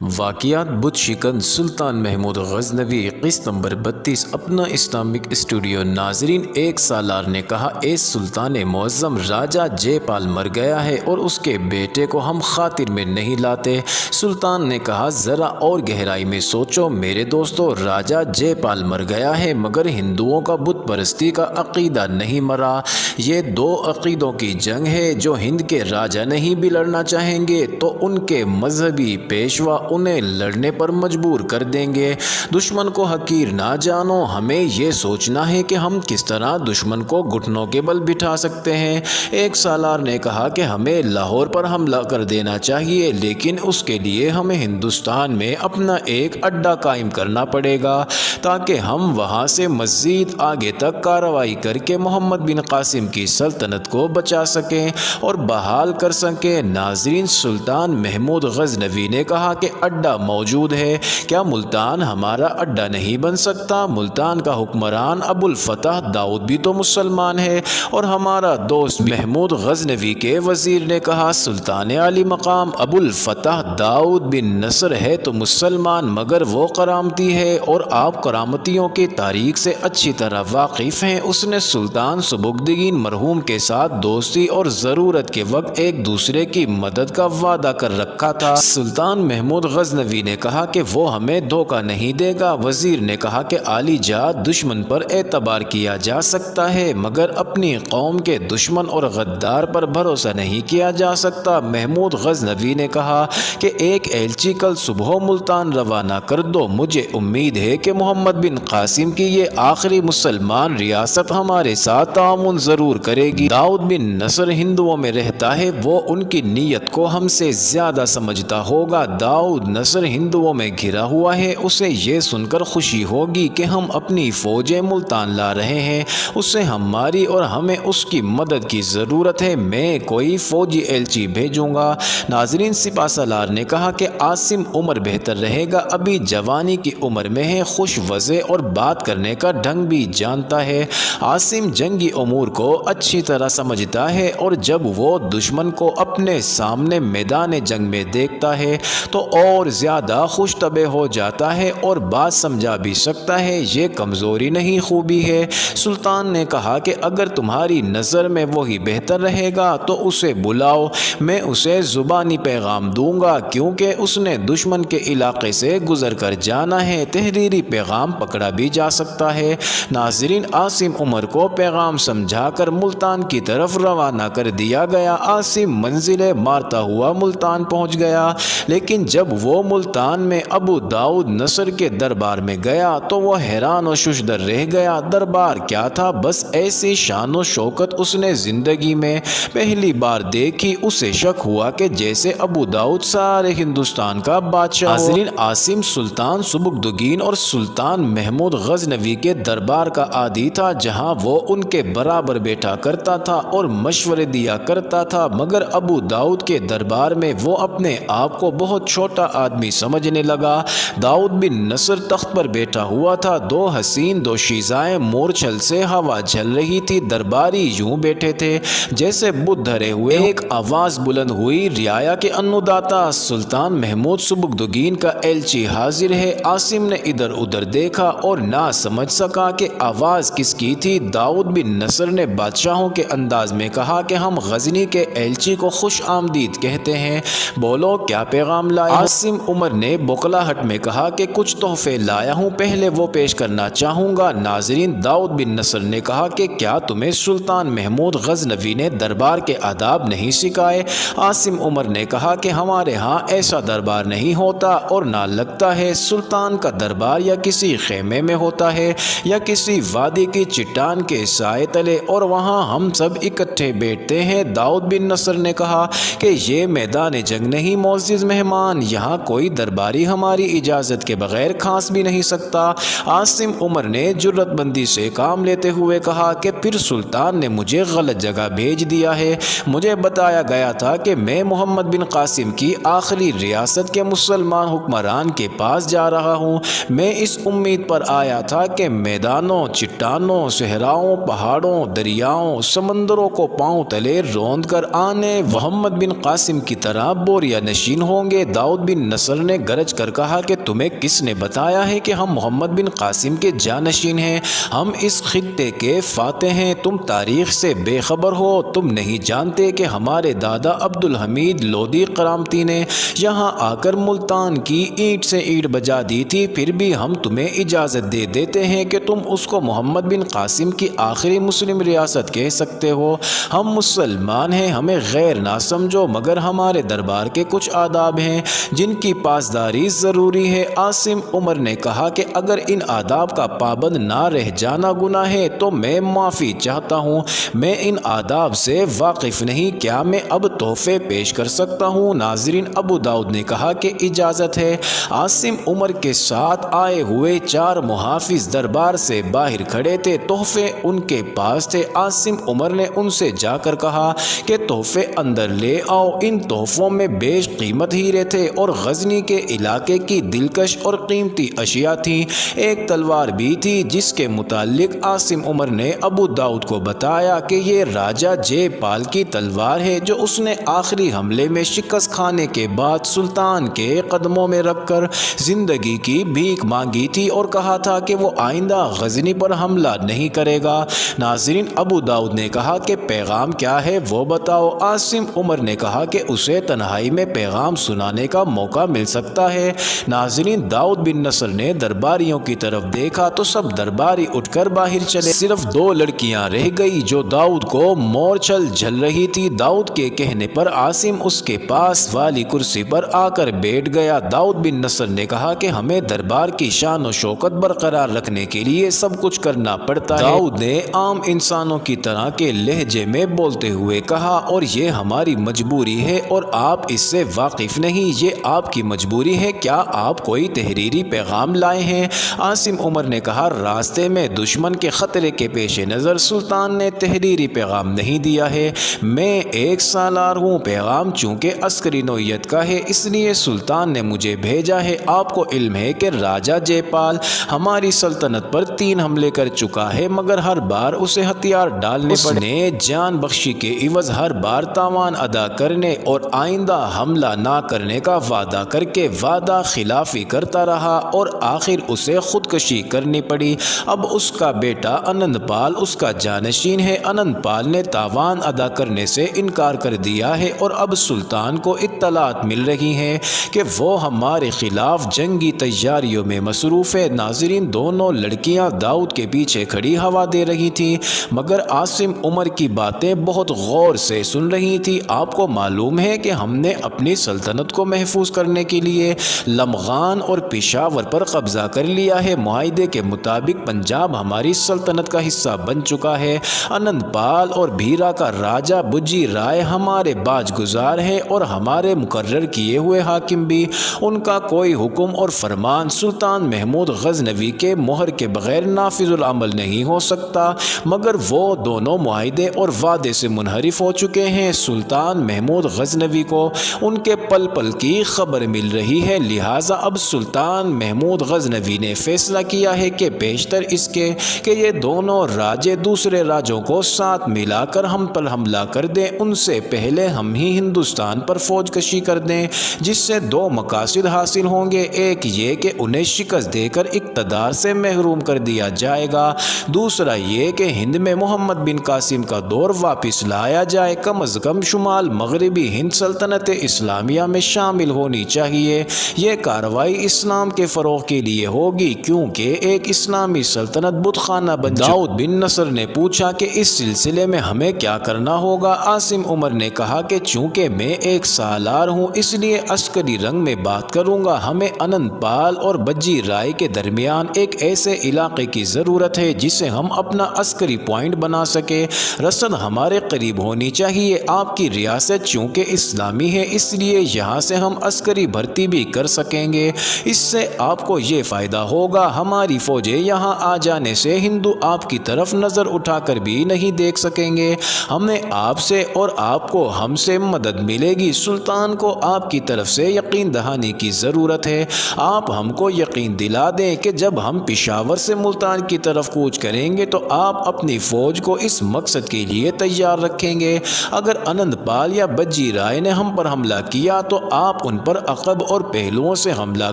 واقعات بت شکن سلطان محمود غزنوی قسط نمبر 32 اپنا اسلامک اسٹوڈیو۔ ناظرین، ایک سالار نے کہا اے سلطان معظم، راجہ جے پال مر گیا ہے اور اس کے بیٹے کو ہم خاطر میں نہیں لاتے۔ سلطان نے کہا ذرا اور گہرائی میں سوچو میرے دوستو، راجہ جے پال مر گیا ہے مگر ہندوؤں کا بت پرستی کا عقیدہ نہیں مرا۔ یہ دو عقیدوں کی جنگ ہے۔ جو ہند کے راجہ نہیں بھی لڑنا چاہیں گے تو ان کے مذہبی پیشوا انہیں لڑنے پر مجبور کر دیں گے۔ دشمن کو حقیر نہ جانو، ہمیں یہ سوچنا ہے کہ ہم کس طرح دشمن کو گھٹنوں کے بل بٹھا سکتے ہیں۔ ایک سالار نے کہا کہ ہمیں لاہور پر حملہ کر دینا چاہیے، لیکن اس کے لیے ہمیں ہندوستان میں اپنا ایک اڈا قائم کرنا پڑے گا تاکہ ہم وہاں سے مزید آگے تک کارروائی کر کے محمد بن قاسم کی سلطنت کو بچا سکیں اور بحال کر سکیں۔ ناظرین، سلطان محمود غزنوی نے کہا کہ اڈا موجود ہے، کیا ملتان ہمارا اڈا نہیں بن سکتا؟ ملتان کا حکمران ابو الفتح داؤد بھی تو مسلمان ہے۔ اور ہمارا دوست محمود غزنوی کے وزیر نے کہا سلطان عالی مقام ابو الفتح داؤد بن نصر ہے تو مسلمان، مگر وہ کرامتی ہے اور آپ کرامتیوں کی تاریخ سے اچھی طرح واقف ہیں۔ اس نے سلطان سبکتگین مرحوم کے ساتھ دوستی اور ضرورت کے وقت ایک دوسرے کی مدد کا وعدہ کر رکھا تھا۔ سلطان محمود غزنوی نے کہا کہ وہ ہمیں دھوکہ نہیں دے گا۔ وزیر نے کہا کہ عالی جات، دشمن پر اعتبار کیا جا سکتا ہے مگر اپنی قوم کے دشمن اور غدار پر بھروسہ نہیں کیا جا سکتا۔ محمود غزنوی نے کہا کہ ایک ایلچی کل صبح ملتان روانہ کر دو، مجھے امید ہے کہ محمد بن قاسم کی یہ آخری مسلمان ریاست ہمارے ساتھ تعاون ضرور کرے گی۔ داؤد بن نصر ہندوؤں میں رہتا ہے، وہ ان کی نیت کو ہم سے زیادہ سمجھتا ہوگا۔ داؤد نصر ہندوؤں میں گھرا ہوا ہے، اسے یہ سن کر خوشی ہوگی کہ ہم اپنی فوجیں ملتان لا رہے ہیں۔ اسے ہماری اور ہمیں اس کی مدد کی ضرورت ہے۔ میں کوئی فوجی ایلچی بھیجوں گا۔ ناظرین، سپہ سالار نے کہا کہ عاصم عمر بہتر رہے گا، ابھی جوانی کی عمر میں ہے، خوش وضع اور بات کرنے کا ڈھنگ بھی جانتا ہے۔ عاصم جنگی امور کو اچھی طرح سمجھتا ہے اور جب وہ دشمن کو اپنے سامنے میدان جنگ میں دیکھتا ہے تو اور زیادہ خوش طبع ہو جاتا ہے اور بات سمجھا بھی سکتا ہے۔ یہ کمزوری نہیں، خوبی ہے۔ سلطان نے کہا کہ اگر تمہاری نظر میں وہی بہتر رہے گا تو اسے بلاؤ، میں اسے زبانی پیغام دوں گا کیونکہ اس نے دشمن کے علاقے سے گزر کر جانا ہے، تحریری پیغام پکڑا بھی جا سکتا ہے۔ ناظرین، عاصم عمر کو پیغام سمجھا کر ملتان کی طرف روانہ کر دیا گیا۔ عاصم منزلیں مارتا ہوا ملتان پہنچ گیا، لیکن جب وہ ملتان میں ابو داؤد نصر کے دربار میں گیا تو وہ حیران و ششدر رہ گیا۔ دربار کیا تھا؟ بس ایسی شان و شوکت اس نے زندگی میں پہلی بار دیکھی۔ اسے شک ہوا کہ جیسے ابو داؤد سارے ہندوستان کا بادشاہ ہو۔ ناظرین، عاصم سلطان سبکتگین اور سلطان محمود غزنوی کے دربار کا عادی تھا، جہاں وہ ان کے برابر بیٹھا کرتا تھا اور مشورے دیا کرتا تھا، مگر ابو داؤد کے دربار میں وہ اپنے آپ کو بہت چھوٹا آدمی سمجھنے لگا۔ داؤد بن نصر تخت پر بیٹھا ہوا تھا، دو حسین دوشیزائیں مورچھل سے ہوا جھل رہی تھی، درباری یوں بیٹھے تھے جیسے بت دھرے ہوئے۔ ایک آواز بلند ہوئی، رعایا کے انوداتا سلطان محمود سبکتگین کا ایلچی حاضر ہے۔ عاصم نے ادھر ادھر دیکھا اور نہ سمجھ سکا کہ آواز کس کی تھی۔ داؤد بن نصر نے بادشاہوں کے انداز میں کہا کہ ہم غزنی کے ایلچی کو خوش آمدید کہتے ہیں، بولو کیا پیغام لائے؟ عاصم عمر نے بوکھلاہٹ میں کہا کہ کچھ تحفے لایا ہوں، پہلے وہ پیش کرنا چاہوں گا۔ ناظرین، داؤد بن نصر نے کہا کہ کیا تمہیں سلطان محمود غزنوی نے دربار کے آداب نہیں سکھائے؟ عاصم عمر نے کہا کہ ہمارے ہاں ایسا دربار نہیں ہوتا اور نہ لگتا ہے۔ سلطان کا دربار یا کسی خیمے میں ہوتا ہے یا کسی وادی کی چٹان کے سائے تلے، اور وہاں ہم سب اکٹھے بیٹھتے ہیں۔ داؤد بن نصر نے کہا کہ یہ میدان جنگ نہیں معزز مہمان، یہاں کوئی درباری ہماری اجازت کے بغیر کھانس بھی نہیں سکتا۔ عاصم عمر نے جرات بندی سے کام لیتے ہوئے کہا کہ پھر سلطان نے مجھے غلط جگہ بھیج دیا ہے۔ مجھے بتایا گیا تھا کہ میں محمد بن قاسم کی آخری ریاست کے مسلمان حکمران کے پاس جا رہا ہوں۔ میں اس امید پر آیا تھا کہ میدانوں، چٹانوں، صحراؤں، پہاڑوں، دریاؤں، سمندروں کو پاؤں تلے روند کر آنے محمد بن قاسم کی طرح بوریا نشین ہوں گے۔ داؤد بن بن نصر نے گرج کر کہا کہ تمہیں کس نے بتایا ہے کہ ہم محمد بن قاسم کے جانشین ہیں؟ ہم اس خطے کے فاتح ہیں، تم تاریخ سے بے خبر ہو، تم نہیں جانتے کہ ہمارے دادا عبد الحمید لودھی کرامتی نے یہاں آ کر ملتان کی اینٹ سے اینٹ بجا دی تھی، پھر بھی ہم تمہیں اجازت دے دیتے ہیں کہ تم اس کو محمد بن قاسم کی آخری مسلم ریاست کہہ سکتے ہو۔ ہم مسلمان ہیں، ہمیں غیر نہ سمجھو، مگر ہمارے دربار کے کچھ آداب ہیں جن کی پاسداری ضروری ہے۔ عاصم عمر نے کہا کہ اگر ان آداب کا پابند نہ رہ جانا گناہ ہے تو میں معافی چاہتا ہوں، میں ان آداب سے واقف نہیں، کیا میں اب تحفے پیش کر سکتا ہوں؟ ناظرین، ابو داؤد نے کہا کہ اجازت ہے۔ عاصم عمر کے ساتھ آئے ہوئے 4 محافظ دربار سے باہر کھڑے تھے، تحفے ان کے پاس تھے۔ عاصم عمر نے ان سے جا کر کہا کہ تحفے اندر لے آؤ۔ ان تحفوں میں بیش قیمت ہیرے تھے اور غزنی کے علاقے کی دلکش اور قیمتی اشیاء تھیں۔ ایک تلوار بھی تھی جس کے متعلق عاصم عمر نے ابو داؤد کو بتایا کہ یہ راجہ جے پال کی تلوار ہے جو اس نے آخری حملے میں شکست کھانے کے بعد سلطان کے قدموں میں رکھ کر زندگی کی بھیک مانگی تھی اور کہا تھا کہ وہ آئندہ غزنی پر حملہ نہیں کرے گا۔ ناظرین، ابو داؤد نے کہا کہ پیغام کیا ہے وہ بتاؤ۔ عاصم عمر نے کہا کہ اسے تنہائی میں پیغام سنانے کا موقع مل سکتا ہے۔ ناظرین، داؤد بن نصر نے درباریوں کی طرف دیکھا تو سب درباری اٹھ کر باہر چلے، صرف 2 لڑکیاں رہ گئی جو داؤد کو مورچل جھل رہی تھی۔ داؤد کے کہنے پر عاصم اس کے پاس والی کرسی پر آ کر بیٹھ گیا۔ داؤد بن نصر نے کہا کہ ہمیں دربار کی شان و شوکت برقرار رکھنے کے لیے سب کچھ کرنا پڑتا ہے۔ داؤد نے عام انسانوں کی طرح کے لہجے میں بولتے ہوئے کہا، اور یہ ہماری مجبوری ہے اور آپ اس سے واقف نہیں، یہ آپ کی مجبوری ہے، کیا آپ کوئی تحریری پیغام لائے ہیں؟ عاصم عمر نے کہا، راستے میں دشمن کے خطرے کے پیش نظر سلطان نے تحریری پیغام نہیں دیا ہے، میں 1 سالار ہوں، پیغام چونکہ عسکری نوعیت کا ہے اس لیے سلطان نے مجھے بھیجا ہے۔ آپ کو علم ہے کہ راجہ جے پال ہماری سلطنت پر 3 حملے کر چکا ہے مگر ہر بار اسے ہتھیار ڈالنے پڑے، اس نے جان بخشی کے عوض ہر بار تاوان ادا کرنے اور آئندہ حملہ نہ کرنے کا وعدہ کر کے وعدہ خلافی کرتا رہا اور آخر اسے خودکشی کرنی پڑی۔ اب اس کا بیٹا انند پال اس کا جانشین ہے۔ انند پال نے تاوان ادا کرنے سے انکار کر دیا ہے اور اب سلطان کو اطلاعات مل رہی ہیں کہ وہ ہمارے خلاف جنگی تیاریوں میں مصروف ہے۔ ناظرین، دونوں لڑکیاں داؤد کے پیچھے کھڑی ہوا دے رہی تھیں مگر عاصم عمر کی باتیں بہت غور سے سن رہی تھی۔ آپ کو معلوم ہے کہ ہم نے اپنی سلطنت کو محفوظ کرنے کے لیے لمغان اور پشاور پر قبضہ کر لیا ہے، معاہدے کے مطابق پنجاب ہماری سلطنت کا حصہ بن چکا ہے۔ انند پال اور بھیرا کا راجہ بجی رائے ہمارے باج گزار ہیں اور ہمارے مقرر کیے ہوئے حاکم بھی، ان کا کوئی حکم اور فرمان سلطان محمود غزنوی کے مہر کے بغیر نافذ العمل نہیں ہو سکتا، مگر وہ دونوں معاہدے اور وعدے سے منحرف ہو چکے ہیں۔ سلطان محمود غزنوی کو ان کے پل پل کی خبر مل رہی ہے، لہٰذا اب سلطان محمود غزنوی نے فیصلہ کیا ہے کہ بیشتر اس کے کہ یہ دونوں راجے دوسرے راجوں کو ساتھ ملا کر ہم پر حملہ کر دیں، ان سے پہلے ہم ہی ہندوستان پر فوج کشی کر دیں، جس سے 2 مقاصد حاصل ہوں گے، ایک یہ کہ انہیں شکست دے کر اقتدار سے محروم کر دیا جائے گا، دوسرا یہ کہ ہند میں محمد بن قاسم کا دور واپس لایا جائے، کم از کم شمال مغربی ہند سلطنت اسلامیہ میں شامل ہونی چاہیے۔ یہ کارروائی اسلام کے فروغ کے لیے ہوگی کیونکہ ایک اسلامی سلطنت بت خانہ بن چکی۔ داؤد بن نصر نے پوچھا کہ اس سلسلے میں ہمیں کیا کرنا ہوگا؟ عاصم عمر نے کہا کہ چونکہ میں 1 سالار ہوں اس لیے عسکری رنگ میں بات کروں گا، ہمیں انند پال اور بجی رائے کے درمیان ایک ایسے علاقے کی ضرورت ہے جسے ہم اپنا عسکری پوائنٹ بنا سکے، رسد ہمارے قریب ہونی چاہیے، آپ کی ریاست چونکہ اسلامی ہے اس لیے یہاں سے ہم عسکری بھرتی بھی کر سکیں گے، اس سے آپ کو یہ فائدہ ہوگا، ہماری فوجیں یہاں آ جانے سے ہندو آپ کی طرف نظر اٹھا کر بھی نہیں دیکھ سکیں گے، ہمیں آپ سے اور آپ کو ہم سے مدد ملے گی، سلطان کو آپ کی طرف سے یقین دہانی کی ضرورت ہے، آپ ہم کو یقین دلا دیں کہ جب ہم پشاور سے ملتان کی طرف کوچ کریں گے تو آپ اپنی فوج کو اس مقصد کے لیے تیار رکھیں گے، اگر انند پال یا بجی رائے نے ہم پر حملہ کیا تو آپ ان پر عقب اور پہلوؤں سے حملہ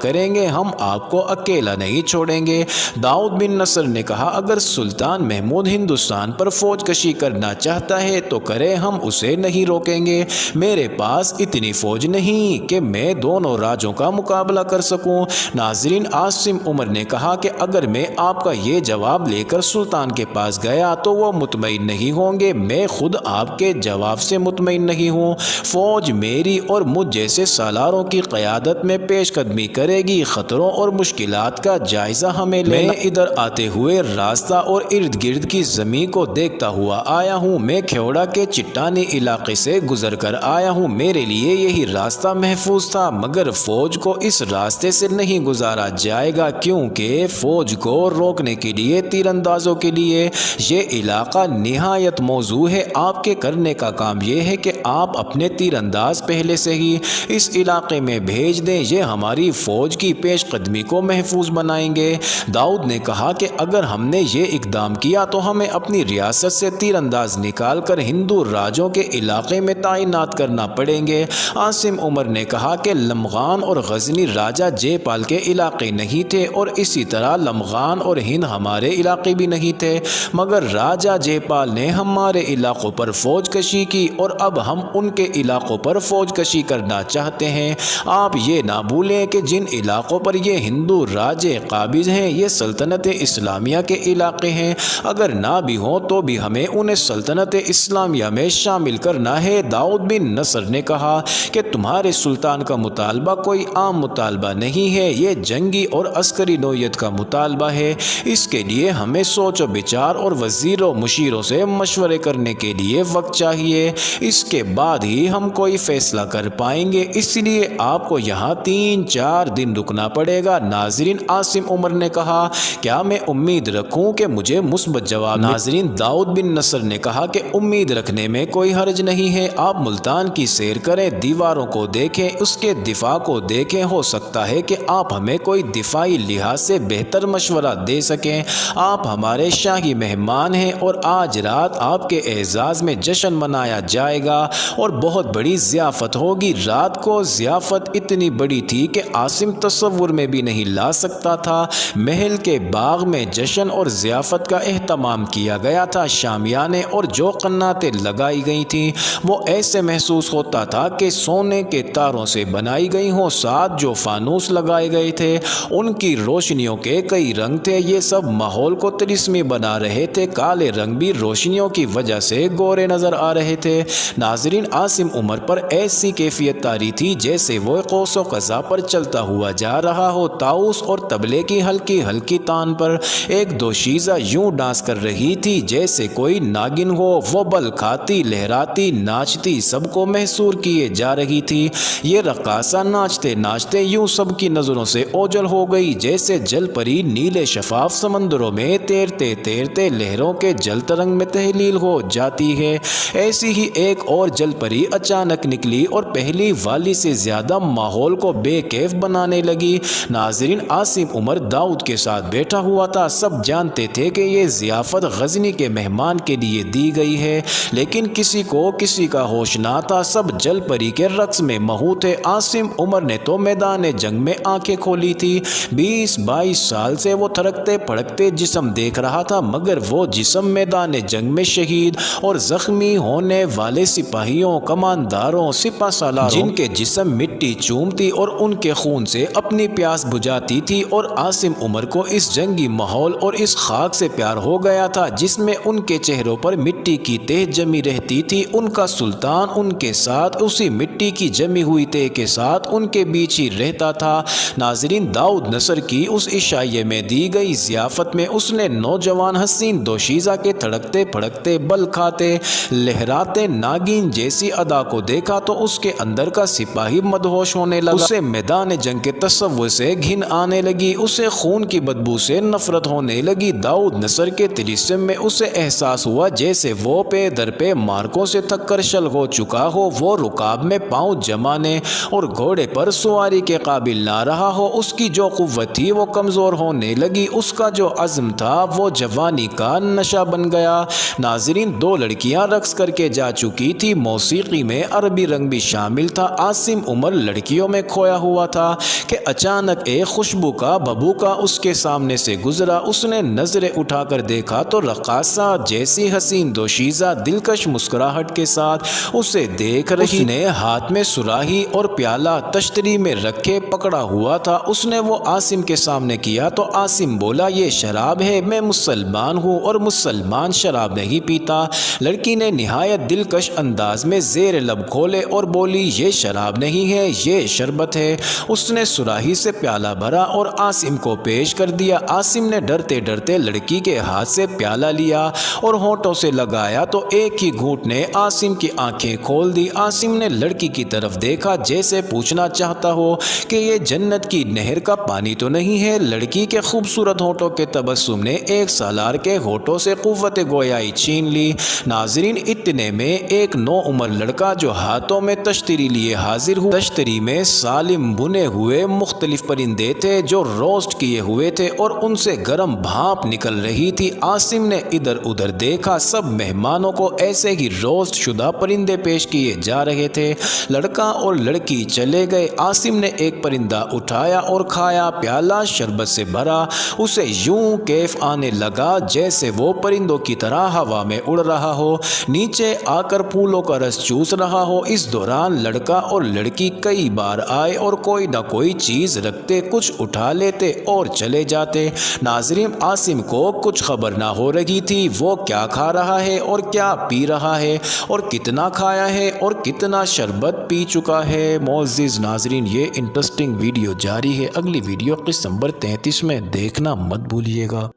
کریں گے، ہم آپ کو اکیلا نہیں چھوڑیں گے۔ داؤد بن نصر نے کہا اگر سلطان محمود ہندوستان پر فوج کشی کرنا چاہتا ہے تو کرے، ہم اسے نہیں روکیں گے۔ میرے پاس اتنی فوج نہیں کہ میں دونوں راجوں کا مقابلہ کر سکوں۔ ناظرین، عاصم عمر نے کہا کہ اگر میں آپ کا یہ جواب لے کر سلطان کے پاس گیا تو وہ مطمئن نہیں ہوں گے، میں خود آپ کے جواب سے مطمئن نہیں ہوں۔ فوج میری اور مجھ جیسے سالاروں کی قیادت میں پیش قدمی کرے گی، خطروں اور مشکلات کا جائزہ ہمیں لینا۔ میں ادھر آتے ہوئے راستہ اور ارد گرد کی زمین کو دیکھتا ہوا آیا ہوں، میں کھیوڑا کے چٹانی علاقے سے گزر کر آیا ہوں، میرے لیے یہی راستہ محفوظ تھا، مگر فوج کو اس راستے سے نہیں گزارا جائے گا کیونکہ فوج کو روکنے کے لیے تیر اندازوں کے لیے یہ علاقہ نہایت موزوں ہے۔ آپ کے کرنے کا کام یہ ہے کہ آپ اپنے تیر انداز پہلے سے ہی اس علاقے میں بھیج دیں، یہ ہماری فوج کی پیش قدمی کو محفوظ بنائیں گے۔ داؤد نے کہا کہ اگر ہم نے یہ اقدام کیا تو ہمیں اپنی ریاست سے تیر انداز نکال کر ہندو راجوں کے علاقے میں تعینات کرنا پڑیں گے۔ عاصم عمر نے کہا کہ لمغان اور غزنی راجہ جے پال کے علاقے نہیں تھے اور اسی طرح لمغان اور ہند ہمارے علاقے بھی نہیں تھے، مگر راجہ جے پال نے ہمارے علاقوں پر فوج کشی کی اور اب ہم ان کے علاقوں پر فوج کشی کرنا چاہتے ہیں۔ آپ یہ نہ بھولیں کہ جن علاقوں پر یہ ہندو راجے قابض ہیں یہ سلطنت اسلامیہ کے علاقے ہیں، اگر نہ بھی ہوں تو بھی ہمیں انہیں سلطنت اسلامیہ میں شامل کرنا ہے۔ داؤد بن نصر نے کہا کہ تمہارے سلطان کا مطالبہ کوئی عام مطالبہ نہیں ہے، یہ جنگی اور عسکری نوعیت کا مطالبہ ہے، اس کے لیے ہمیں سوچ و بچار اور وزیر و مشیروں سے مشورے کرنے کے لیے وقت چاہیے، اس کے بعد ہی ہم کوئی فیصلہ کر پائیں گے، اس لیے آپ کو یہاں 3-4 دن رکنا پڑے گا۔ ناظرین، عاصم عمر نے کہا کیا میں امید رکھوں کہ مجھے مثبت جواب؟ ناظرین، داؤد بن نصر نے کہا کہ امید رکھنے میں کوئی حرج نہیں ہے، آپ ملتان کی سیر کریں، دیواروں کو دیکھیں، اس کے دفاع کو دیکھیں، ہو سکتا ہے کہ آپ ہمیں کوئی دفاعی لحاظ سے بہتر مشورہ دے سکیں۔ آپ ہمارے شاہی مہمان ہیں اور آج رات آپ کے اعزاز میں جشن منایا جائے گا اور بہت بڑی ضیافت ہوگی۔ رات کو ضیافت اتنی بڑی تھی کہ عاصم تصور میں بھی نہیں لا سکتا تھا۔ محل کے باغ میں جشن اور ضیافت کا اہتمام کیا گیا تھا، شامیانے اور جو قناتیں لگائی گئی تھیں وہ ایسے محسوس ہوتا تھا کہ سونے کے تاروں سے بنائی گئی ہوں، ساتھ جو فانوس لگائے گئے تھے ان کی روشنیوں کے کئی رنگ تھے، یہ سب ماحول کو طلسمی بنا رہے تھے، کالے رنگ بھی روشنیوں کی وجہ سے گورے نظر آ رہے تھے۔ ناظرین، عاصم عمر پر ایسی کیفیت طاری تھی جیسے وہ قوس و قزح پر چلتا ہوا جا رہا ہو، طاؤس اور طبلے کی ہلکی ہلکی تان پر ایک دوشیزہ یوں ڈانس کر رہی تھی جیسے کوئی ناگن ہو، وہ بل کھاتی، لہراتی، ناچتی سب کو محصور کیے جا رہی تھی۔ یہ رقاصہ ناچتے ناچتے یوں سب کی نظروں سے اوجھل ہو گئی جیسے جل پری نیلے شفاف سمندروں میں تیرتے تیرتے لہروں کے جل ترنگ میں تحلیل ہو جاتی ہے۔ ایسی ہی ایک اور جل پری اچانک نکلی اور پہلی والی سے زیادہ ماحول کو بے کیف بنانے لگی۔ ناظرین، عاصم عمر داؤد کے ساتھ بیٹھا ہوا تھا، سب جانتے تھے کہ یہ ضیافت غزنی کے مہمان کے لیے دی گئی ہے، لیکن کسی کو کسی کا ہوش نہ تھا، سب جل پری کے رقص میں مہو تھے۔ عاصم عمر نے تو میدان جنگ میں آنکھیں کھولی تھی، 20-22 سال سے وہ تھرکتے پھڑکتے جسم دیکھ رہا تھا، مگر وہ جسم میدان جنگ میں شہید اور زخمی ہونے والے سپاہیوں، کمانداروں، سپہ سالاروں جن کے جسم مٹی چومتی اور ان کے خون سے اپنی پیاس بجھاتی تھی، اور عاصم عمر کو اس جنگی ماحول اور اس خاک سے پیار ہو گیا تھا جس میں ان کے چہروں پر مٹی کی تہ جمی رہتی تھی۔ ان کا سلطان ان کے ساتھ اسی مٹی کی جمی ہوئی تہ کے ساتھ ان کے بیچ ہی رہتا تھا۔ ناظرین، داؤد نصر کی اس عشائیے میں دی گئی ضیافت میں اس نے نوجوان حسین دوشیزہ کے تھڑکتے پھڑکتے بل کھاتے لہراتے ناگین جیسی ادا کو دیکھا تو اس کے اندر کا سپاہی مدہوش ہونے لگا، اسے میدان جنگ کے تصور سے گھن آنے لگی، اسے خون کی بدبو سے نفرت ہونے لگی۔ داؤد نصر کے طلسم میں اسے احساس ہوا جیسے وہ پہ در پہ مارکوں سے تھک کر شل ہو چکا ہو، وہ رکاب میں پاؤں جمانے اور گھوڑے پر سواری کے قابل نہ رہا ہو، اس کی جو قوت تھی وہ کمزور ہونے لگی، اس کا جو عزم تھا وہ جوانی کا نشہ بن گیا۔ ناظرین، 2 لڑکیاں رقص کر کے جا چکی تھی، موسیقی میں عربی رنگ بھی شامل تھا۔ عاصم عمر لڑکیوں میں کھویا ہوا تھا کہ اچانک ایک خوشبو کا بھبوکا اس کے سامنے سے گزرا۔ اس نے نظریں اٹھا کر دیکھا تو رقاصہ جیسی حسین دوشیزہ دلکش مسکراہٹ کے ساتھ اسے دیکھ رہی۔ اس نے ہاتھ میں سراہی اور پیالہ تشتری میں رکھے پکڑا ہوا تھا۔ اس نے وہ عاصم کے سامنے کیا تو عاصم بولا، یہ شراب ہے، میں مسلمان ہوں اور مسلمان شراب نہیں پیتا۔ لڑکی نے نہایت دلکش انداز میں زیر لب کھولے اور بولی، یہ شراب نہیں ہے، یہ شربت ہے۔ اس نے سراہی سے پیالہ بھرا اور عاصم کو پیش کر دیا۔ عاصم نے ڈرتے ڈرتے لڑکی کے ہاتھ سے پیالہ لیا اور ہونٹوں سے لگایا تو ایک ہی گھونٹ نے عاصم کی آنکھیں کھول دی۔ عاصم نے لڑکی کی طرف دیکھا جیسے پوچھنا چاہتا ہو کہ یہ جنت کی نہر کا پانی تو نہیں ہے۔ لڑکی کے خوبصورت ہونٹوں کے تبسم نے ایک سالار کے ہونٹوں سے قوت گویائی چھین لی۔ ناظرین، اتنے میں ایک نو عمر لڑکا جو ہاتھوں میں تشتری لیے حاضر ہوا۔ تشتری میں سالم بنے ہوئے مختلف پرندے تھے جو روسٹ کیے ہوئے تھے اور ان سے گرم بھاپ نکل رہی تھی۔ عاصم نے ادھر ادھر دیکھا، سب مہمانوں کو ایسے ہی روسٹ شدہ پرندے پیش کیے جا رہے تھے۔ لڑکا اور لڑکی چلے گئے۔ عاصم نے ایک پرندہ اٹھایا اور کھایا۔ پیالہ شربت سے بھرا، اسے یوں کیف آنے لگا جیسے وہ پرندوں کی طرح ہوا میں اڑ رہا ہو، نیچے آ کر پھولوں کا رس چوس رہا ہو۔ اس دوران لڑکا اور لڑکی کئی بار آئے اور کوئی نہ کوئی چیز رکھتے، کچھ اٹھا لیتے اور چلے جاتے۔ ناظرین، عاصم کو کچھ خبر نہ ہو رہی تھی وہ کیا کھا رہا ہے اور کیا پی رہا ہے اور کتنا کھایا ہے اور کتنا شربت پی چکا ہے۔ معزز ناظرین، یہ انٹرسٹنگ ویڈیو جاری ہے، اگلی ویڈیو قسط نمبر 33 میں دیکھنا مت بھولیے گا۔